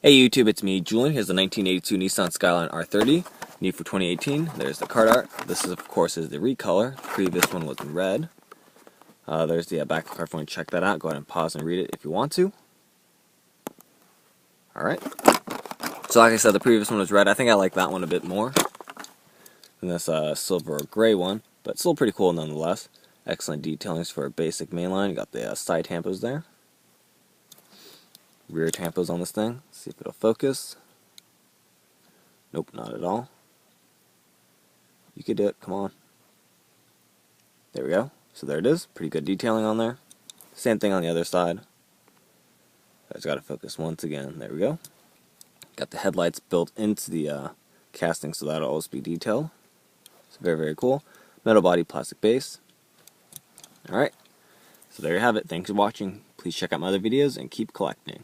Hey YouTube, it's me, Julian. Here's the 1982 Nissan Skyline R30, new for 2018. There's the card art. This is, of course, is the Recolor. The previous one was in red. There's the back of the card. If you want to check that out, go ahead and pause and read it if you want to. Alright. So like I said, the previous one was red. I think I like that one a bit more than this silver or gray one, but still pretty cool nonetheless. Excellent detailings for a basic mainline. You got the side tampos there. Rear tampos on this thing. See if it'll focus. Nope, not at all. You could do it, come on. There we go. So there it is. Pretty good detailing on there. Same thing on the other side. I just gotta focus once again. There we go. Got the headlights built into the casting, so that'll always be detailed. It's very, very cool. Metal body, plastic base. Alright. So there you have it. Thanks for watching. Please check out my other videos and keep collecting.